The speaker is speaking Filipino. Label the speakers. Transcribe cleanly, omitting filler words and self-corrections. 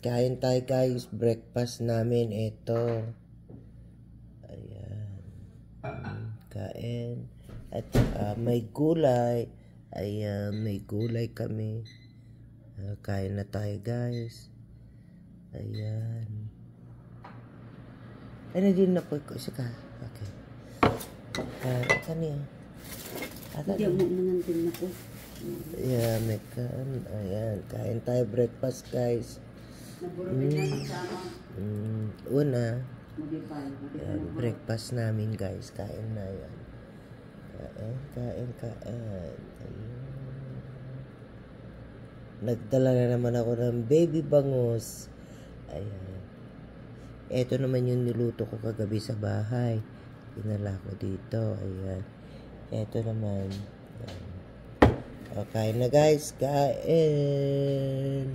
Speaker 1: Kain tayo guys. Breakfast namin ito. Ayan. Kain. At may gulay. Ayan, may gulay kami. Kain na tayo guys. Ayan. Ano din na po isa ka? Okay. Kani.
Speaker 2: Hindi mo nangantin na po.
Speaker 1: Ayan, may ayan, kain tayo breakfast guys. Una. Ayan, breakfast namin guys. Kain na yan. Kain. Ayan. Nagdala na naman ako ng baby bangus. Ayan. Ito naman yung niluto ko kagabi sa bahay. Dinala ko dito. Ayan. Ito naman. Ayan. O, kain na guys. Kain.